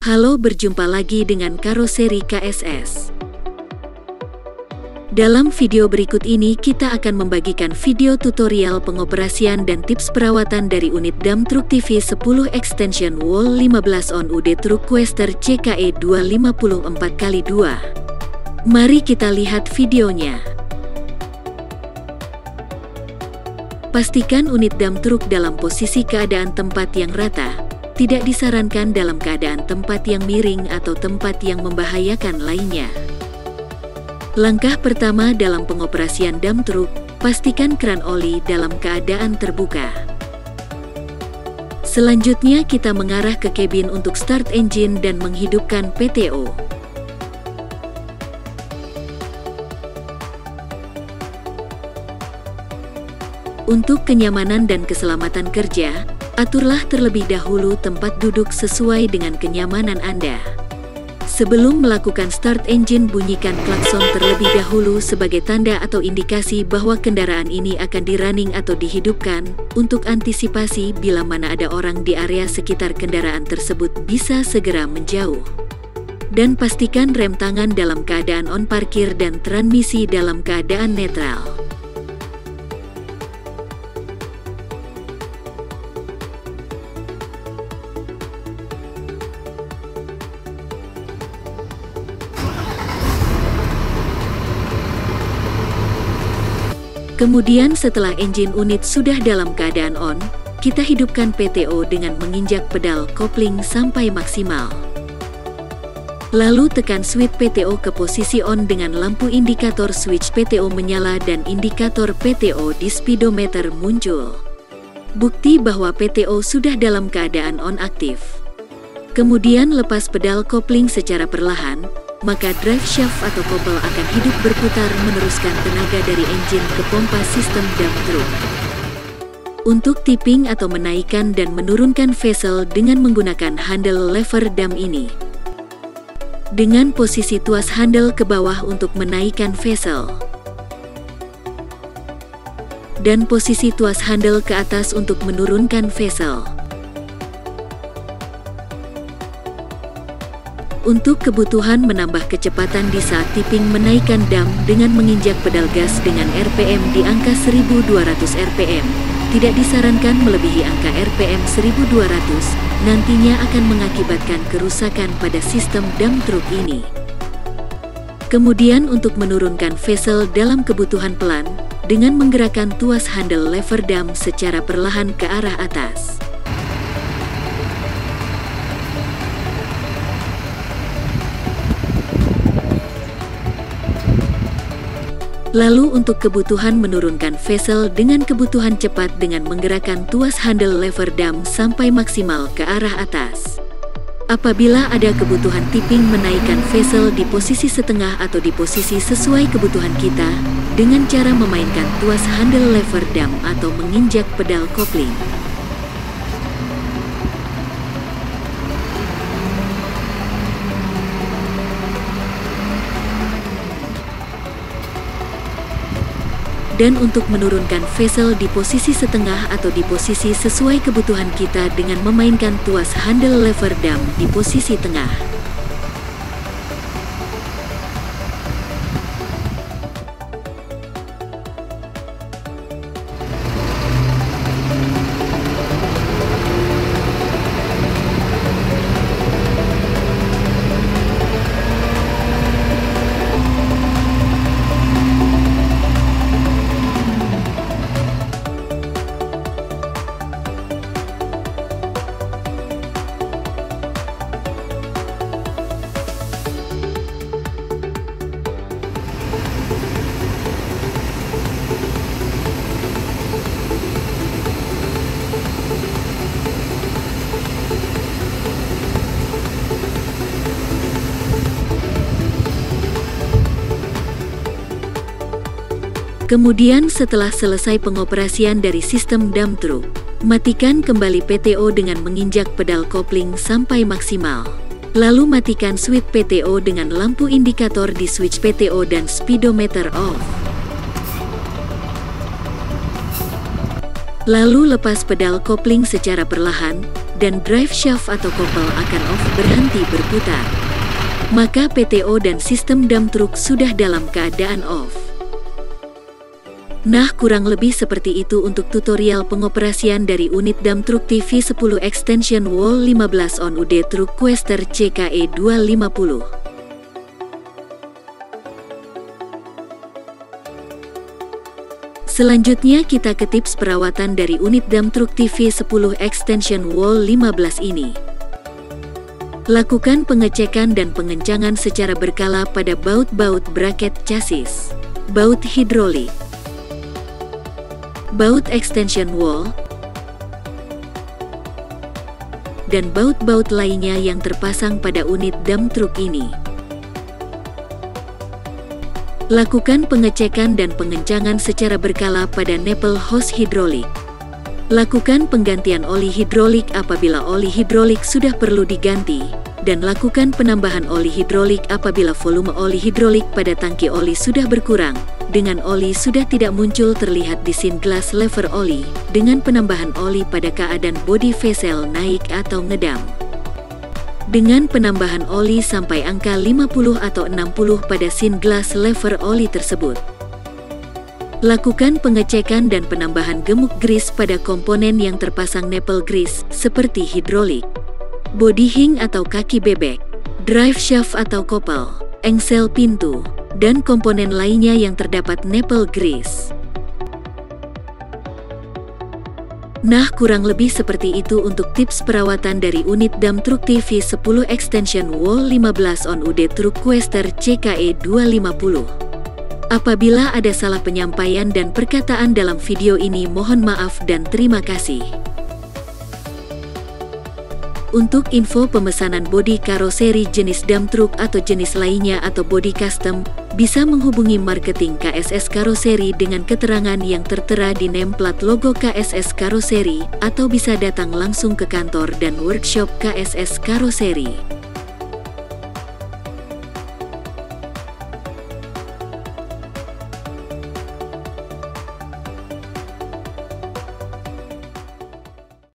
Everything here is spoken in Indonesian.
Halo, berjumpa lagi dengan Karoseri KSS. Dalam video berikut ini kita akan membagikan video tutorial pengoperasian dan tips perawatan dari unit dump truck TV 10 extension wall 15 on UD Truk Quester CKE 254x2. Mari kita lihat videonya. Pastikan unit dump truck dalam posisi keadaan tempat yang rata. Tidak disarankan dalam keadaan tempat yang miring atau tempat yang membahayakan lainnya. Langkah pertama dalam pengoperasian dump truck, pastikan keran oli dalam keadaan terbuka. Selanjutnya kita mengarah ke kabin untuk start engine dan menghidupkan PTO. Untuk kenyamanan dan keselamatan kerja, aturlah terlebih dahulu tempat duduk sesuai dengan kenyamanan Anda. Sebelum melakukan start engine, bunyikan klakson terlebih dahulu sebagai tanda atau indikasi bahwa kendaraan ini akan di-running atau dihidupkan, untuk antisipasi bila mana ada orang di area sekitar kendaraan tersebut bisa segera menjauh. Dan pastikan rem tangan dalam keadaan on parkir dan transmisi dalam keadaan netral. Kemudian setelah engine unit sudah dalam keadaan on, kita hidupkan PTO dengan menginjak pedal kopling sampai maksimal. Lalu tekan switch PTO ke posisi on dengan lampu indikator switch PTO menyala dan indikator PTO di speedometer muncul. Bukti bahwa PTO sudah dalam keadaan on aktif. Kemudian lepas pedal kopling secara perlahan, maka drive shaft atau kopel akan hidup berputar meneruskan tenaga dari engine ke pompa sistem dump truck. Untuk tipping atau menaikkan dan menurunkan vessel dengan menggunakan handle lever dump ini. Dengan posisi tuas handle ke bawah untuk menaikkan vessel. Dan posisi tuas handle ke atas untuk menurunkan vessel. Untuk kebutuhan menambah kecepatan di saat tipping, menaikkan dump dengan menginjak pedal gas dengan RPM di angka 1200 RPM. Tidak disarankan melebihi angka RPM 1200, nantinya akan mengakibatkan kerusakan pada sistem dump truck ini. Kemudian untuk menurunkan vessel dalam kebutuhan pelan, dengan menggerakkan tuas handle lever dump secara perlahan ke arah atas. Lalu untuk kebutuhan menurunkan vessel dengan kebutuhan cepat dengan menggerakkan tuas handle lever dump sampai maksimal ke arah atas. Apabila ada kebutuhan tipping, menaikkan vessel di posisi setengah atau di posisi sesuai kebutuhan kita, dengan cara memainkan tuas handle lever dump atau menginjak pedal kopling. Dan untuk menurunkan vessel di posisi setengah atau di posisi sesuai kebutuhan kita dengan memainkan tuas handle lever dump di posisi tengah. Kemudian setelah selesai pengoperasian dari sistem dump truck, matikan kembali PTO dengan menginjak pedal kopling sampai maksimal. Lalu matikan switch PTO dengan lampu indikator di switch PTO dan speedometer off. Lalu lepas pedal kopling secara perlahan, dan drive shaft atau kopel akan off berhenti berputar. Maka PTO dan sistem dump truck sudah dalam keadaan off. Nah, kurang lebih seperti itu untuk tutorial pengoperasian dari unit dump truck TV10 extension wall 15 on UD Truk Quester CKE 250. Selanjutnya kita ke tips perawatan dari unit dump truck TV10 extension wall 15 ini. Lakukan pengecekan dan pengencangan secara berkala pada baut-baut bracket chassis, baut hidrolik, baut extension wall, dan baut-baut lainnya yang terpasang pada unit dump truck ini. Lakukan pengecekan dan pengencangan secara berkala pada nipple hose hidrolik. Lakukan penggantian oli hidrolik apabila oli hidrolik sudah perlu diganti, dan lakukan penambahan oli hidrolik apabila volume oli hidrolik pada tangki oli sudah berkurang, dengan oli sudah tidak muncul terlihat di scene glass lever oli, dengan penambahan oli pada keadaan body vessel naik atau ngedam. Dengan penambahan oli sampai angka 50 atau 60 pada scene glass lever oli tersebut. Lakukan pengecekan dan penambahan gemuk grease pada komponen yang terpasang nipple grease seperti hidrolik, body hing atau kaki bebek, drive shaft atau kopel, engsel pintu, dan komponen lainnya yang terdapat nipple grease. Nah, kurang lebih seperti itu untuk tips perawatan dari unit dump truck TV10 extension wall 15 on UD Truk Quester CKE 250. Apabila ada salah penyampaian dan perkataan dalam video ini, mohon maaf dan terima kasih. Untuk info pemesanan bodi karoseri jenis dump truck atau jenis lainnya atau bodi custom, bisa menghubungi marketing KSS Karoseri dengan keterangan yang tertera di nameplate logo KSS Karoseri, atau bisa datang langsung ke kantor dan workshop KSS Karoseri.